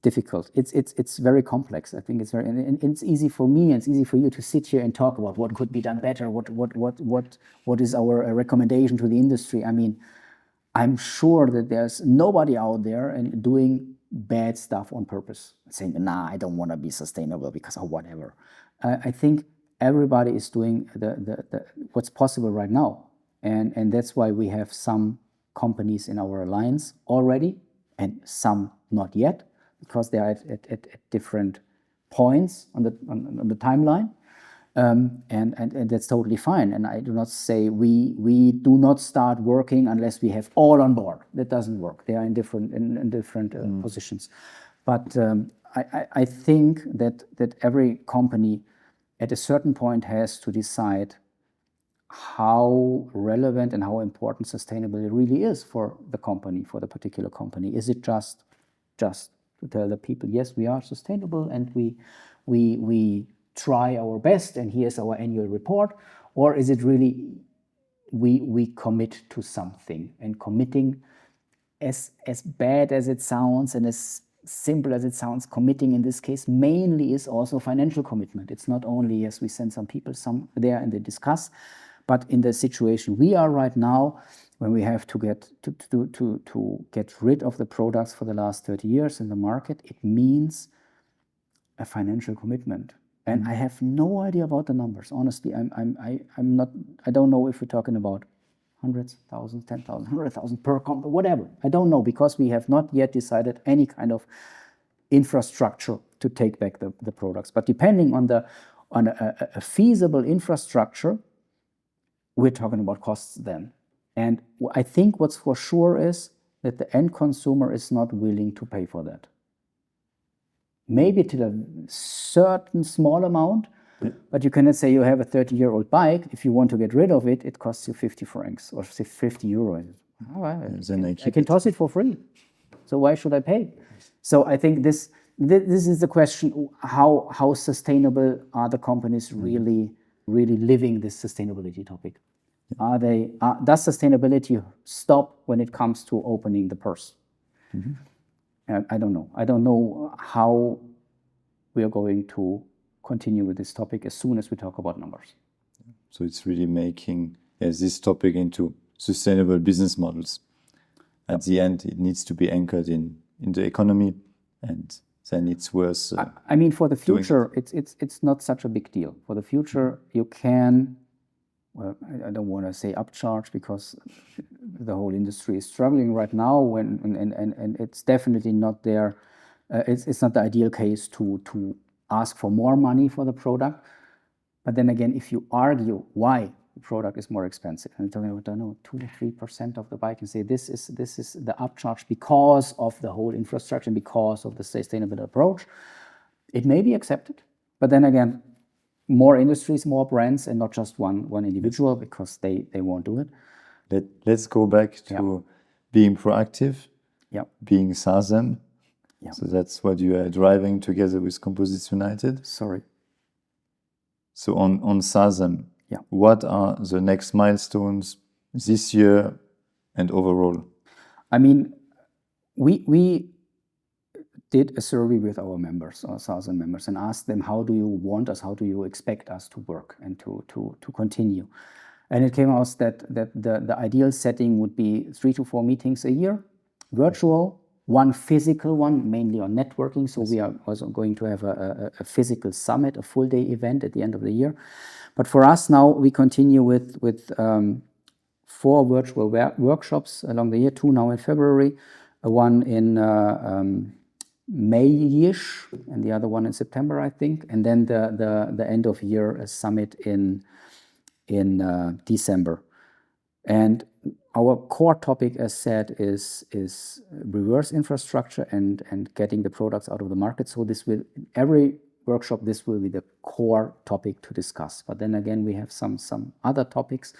difficult. It's very complex. I think and it's easy for me and it's easy for you to sit here and talk about what could be done better. What is our recommendation to the industry? I mean, I'm sure that there's nobody out there and doing bad stuff on purpose, saying, "Nah, I don't want to be sustainable because of whatever." I think everybody is doing the what's possible right now, and that's why we have some companies in our alliance already, and some not yet, because they are at different points on the timeline, and that's totally fine. And I do not say we do not start working unless we have all on board. That doesn't work. They are in different positions. But I think that every company at a certain point has to decide how relevant and how important sustainability really is for the company, for the particular company. Is it just to tell the people, yes, we are sustainable and we try our best and here's our annual report? Or is it really we commit to something? And committing, as bad as it sounds and as simple as it sounds, committing in this case mainly is also financial commitment. It's not only, yes, we send some people there and they discuss, but in the situation we are right now, when we have to get rid of the products for the last 30 years in the market, it means a financial commitment. And I have no idea about the numbers. Honestly, I'm not. I don't know if we're talking about hundreds, thousands, 10,000, 100,000 per company, whatever. I don't know, because we have not yet decided any kind of infrastructure to take back the products. But depending on a feasible infrastructure, we're talking about costs then. And I think what's for sure is that the end consumer is not willing to pay for that. Maybe to a certain small amount, but you cannot say you have a 30-year-old bike. If you want to get rid of it, it costs you 50 francs or 50 euros. I can toss it for free. So why should I pay? So I think this is the question: how sustainable are the companies really living this sustainability topic? Does sustainability stop when it comes to opening the purse? I don't know. I don't know how we are going to continue with this topic as soon as we talk about numbers. So it's really making this topic into sustainable business models. At the end, it needs to be anchored in the economy, and then it's worth. I mean, for the future, it's not such a big deal. For the future, you can. Well, I don't want to say upcharge, because the whole industry is struggling right now, and it's definitely not there. It's not the ideal case to ask for more money for the product. But then again, if you argue why the product is more expensive, and talking about, I don't know, 2 to 3% of the bike, and say this is the upcharge because of the whole infrastructure and because of the sustainable approach, it may be accepted. But then again, more industries, more brands, and not just one individual, because they won't do it. Let's go back to being proactive, being SASEM. So that's what you are driving together with Composites United. Sorry. So on SASEM, what are the next milestones this year and overall? I mean, we did a survey with our members, our SASEM members, and asked them, how do you want us, how do you expect us to work and to continue? And it came out that the ideal setting would be 3 to 4 meetings a year, virtual, one physical one, mainly on networking. So we are also going to have a physical summit, a full day event at the end of the year. But for us now, we continue with 4 virtual workshops along the year, 2 now in February, one in May-ish, and the other one in September, I think, and then the end of year summit in December. And our core topic, as said, is reverse infrastructure and getting the products out of the market. So this will, every workshop, this will be the core topic to discuss. But then again, we have some other topics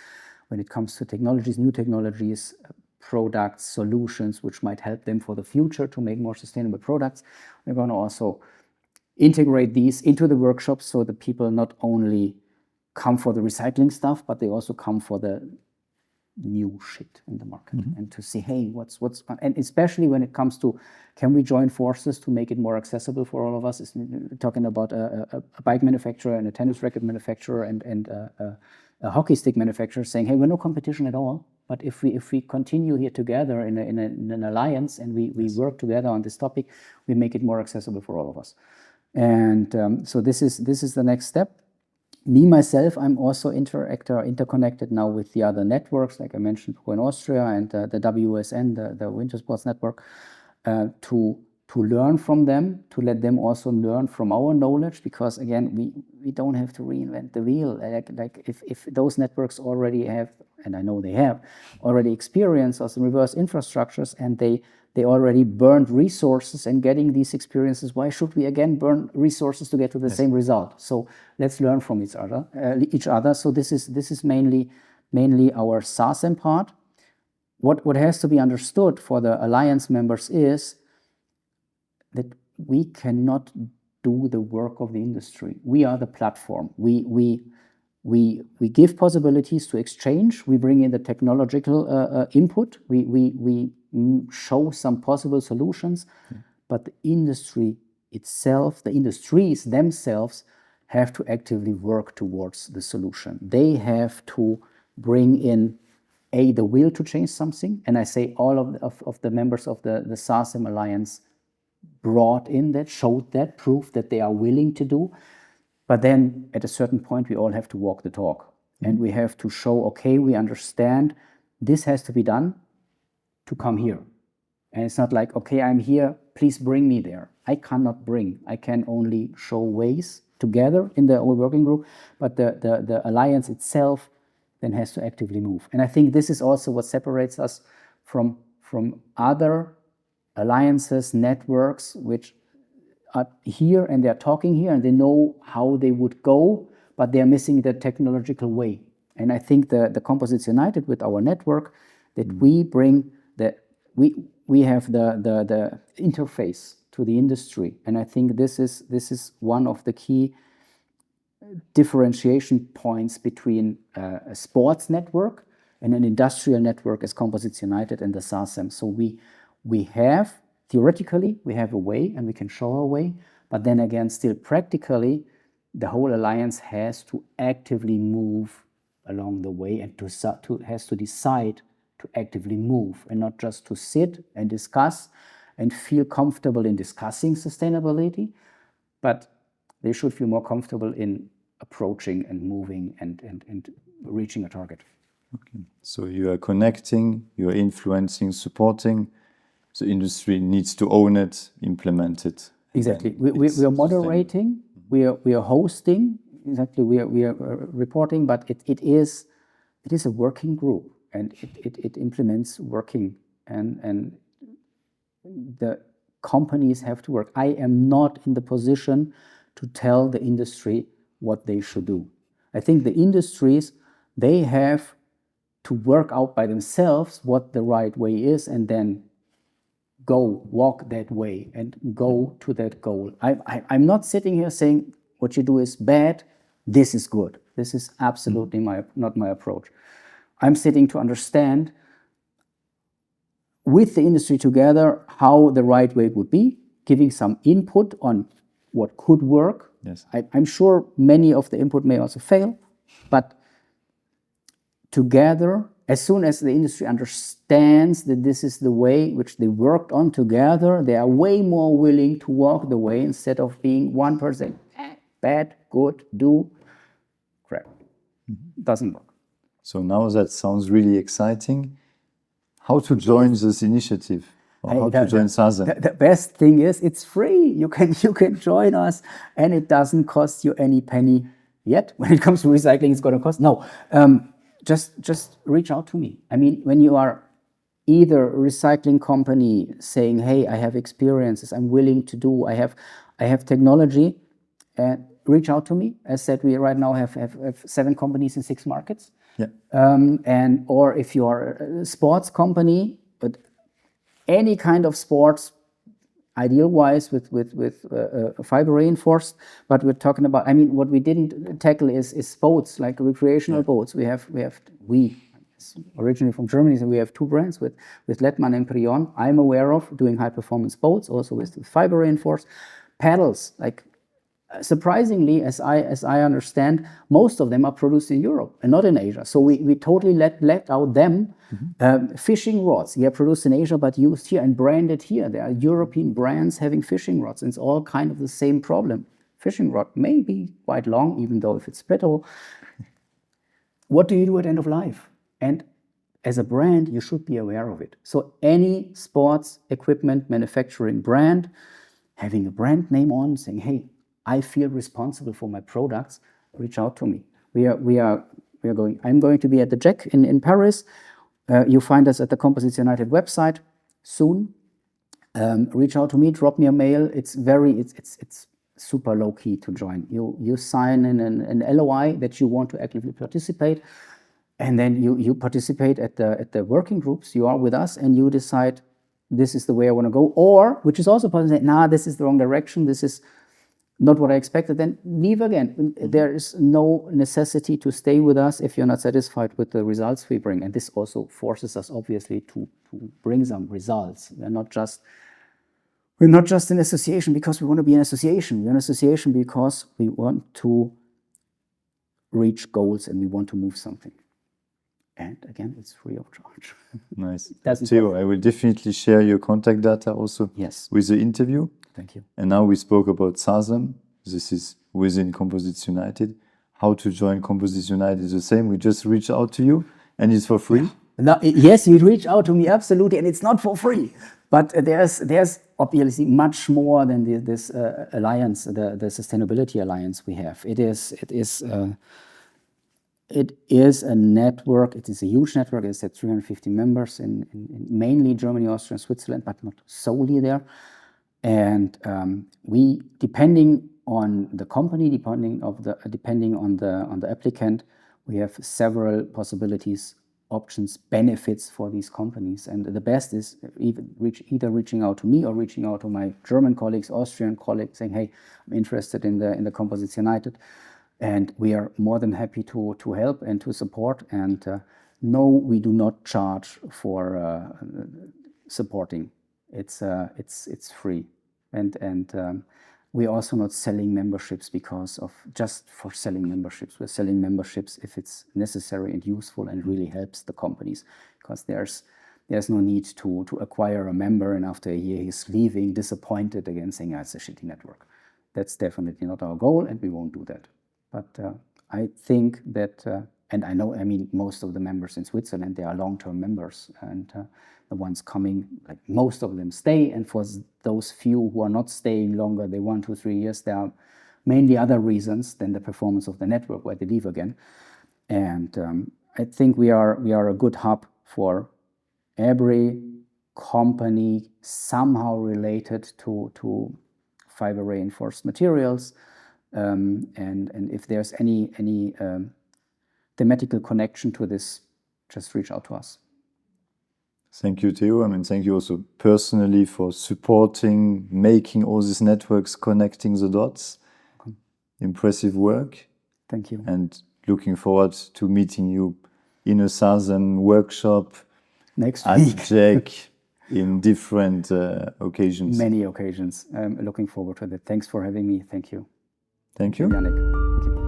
when it comes to technologies, new technologies, products, solutions, which might help them for the future to make more sustainable products. We're going to also integrate these into the workshops so that people not only come for the recycling stuff, but they also come for the new shit in the market and to see, hey, what's and especially when it comes to, can we join forces to make it more accessible for all of us? It's talking about a bike manufacturer and a tennis racket manufacturer and a hockey stick manufacturer saying, hey, we're no competition at all, but if we continue here together in an alliance and we work together on this topic, we make it more accessible for all of us. And so this is the next step. Me, myself, I'm also interconnected now with the other networks, like I mentioned, in Austria and the WSN, the Winter Sports Network, to learn from them, to let them also learn from our knowledge, because again, we don't have to reinvent the wheel. Like if those networks already have, and I know they have, already experience of reverse infrastructures, and they already burned resources and getting these experiences, why should we again burn resources to get to the same result? So let's learn from each other. So this is mainly our SASEM part. What has to be understood for the alliance members is that we cannot do the work of the industry. We are the platform. We give possibilities to exchange. We bring in the technological input. We show some possible solutions, but the industry itself, the industries themselves, have to actively work towards the solution. They have to bring in the will to change something, and I say all of the members of the SASEM Alliance brought in that, showed that, proved that they are willing to do. But then at a certain point, we all have to walk the talk, and we have to show, okay, we understand this has to be done to come here. And it's not like, okay, I'm here, please bring me there. I cannot bring. I can only show ways together in the old working group, but the alliance itself then has to actively move. And I think this is also what separates us from other alliances, networks, which are here and they're talking here and they know how they would go, but they're missing the technological way. And I think the Composites United with our network, that we bring we have the interface to the industry, and I think this is one of the key differentiation points between a sports network and an industrial network as Composites United and the SASEM. So we have theoretically we have a way and we can show our way, but then again, still practically, the whole alliance has to actively move along the way and has to decide to actively move and not just to sit and discuss and feel comfortable in discussing sustainability, but they should feel more comfortable in approaching and moving and reaching a target. Okay. So you are connecting, you are influencing, supporting. The industry needs to own it, implement it. Exactly. We are moderating, we are hosting, exactly, we are reporting, but it is a working group. And it implements working, and the companies have to work. I am not in the position to tell the industry what they should do. I think the industries, they have to work out by themselves what the right way is and then walk that way and go to that goal. I'm not sitting here saying what you do is bad, this is good. This is absolutely not my approach. I'm sitting to understand with the industry together how the right way would be, giving some input on what could work. Yes. I'm sure many of the input may also fail, but together, as soon as the industry understands that this is the way which they worked on together, they are way more willing to walk the way instead of being one person, bad, good, do, crap. Doesn't work. So now that sounds really exciting. How to join this initiative? Or how to join SASEM? The best thing is it's free. You can join us, and it doesn't cost you any penny yet. When it comes to recycling, it's going to cost. No, just reach out to me. I mean, when you are either a recycling company saying, "Hey, I have experiences. I'm willing to do. I have technology," reach out to me. As said, we right now have 7 companies in 6 markets. Yeah. Or if you are a sports company, but any kind of sports, ideal-wise with fiber reinforced, but we're talking about. I mean, what we didn't tackle is boats, like recreational boats. We originally from Germany, so we have 2 brands with Lettmann and Prion. I'm aware of doing high-performance boats, also with fiber reinforced paddles, like. Surprisingly, as I understand, most of them are produced in Europe and not in Asia. So we totally let out them. Fishing rods, produced in Asia but used here and branded here. There are European brands having fishing rods, and it's all kind of the same problem. Fishing rod may be quite long, even though if it's brittle. What do you do at end of life? And as a brand, you should be aware of it. So any sports equipment manufacturing brand having a brand name on, saying, "Hey, I feel responsible for my products," reach out to me. I'm going to be at the JEC in Paris. You find us at the Composites United website soon. Reach out to me, drop me a mail. It's super low key to join. You sign in an LOI that you want to actively participate, and then you participate at the working groups. You are with us, and you decide this is the way I want to go, or which is also possible. Nah, this is the wrong direction. This is not what I expected, then leave again. There is no necessity to stay with us if you're not satisfied with the results we bring. And this also forces us, obviously, to bring some results. We're not just an association because we want to be an association. We're an association because we want to reach goals and we want to move something. And again, it's free of charge. Nice. Theo, I will definitely share your contact data also with the interview. Thank you. And now we spoke about SASEM. This is within Composites United. How to join Composites United is the same. We just reach out to you and it's for free. No, yes, you reach out to me, absolutely, and it's not for free. But there's obviously much more than this alliance, the Sustainability Alliance we have. It is a network. It is a huge network. It's at 350 members in mainly Germany, Austria, and Switzerland, but not solely there. And we, depending on the company, depending on the applicant, we have several possibilities, options, benefits for these companies. And the best is either reaching out to me or reaching out to my German colleagues, Austrian colleagues, saying, "Hey, I'm interested in the Composites United," and we are more than happy to help and to support. And no, we do not charge for supporting. It's free, and we're also not selling memberships just for selling memberships. We're selling memberships if it's necessary and useful and really helps the companies, because there's no need to acquire a member and after a year he's leaving disappointed again, saying, "It's a shitty network." That's definitely not our goal, and we won't do that. But I think that, and I know, most of the members in Switzerland, they are long-term members, and the ones coming, like most of them stay. And for those few who are not staying longer, they 1, 2, 3 years, there are mainly other reasons than the performance of the network why they leave again. And I think we are a good hub for every company somehow related to fiber reinforced materials. And if there's any thematical connection to this, just reach out to us. Thank you, Theo. Thank you also personally for supporting, making all these networks, connecting the dots. Impressive work. Thank you. And looking forward to meeting you in a SASEM workshop Next at week. Jack in different occasions. Many occasions. Looking forward to that. Thanks for having me. Thank you. Thank you. Yannick. Thank you.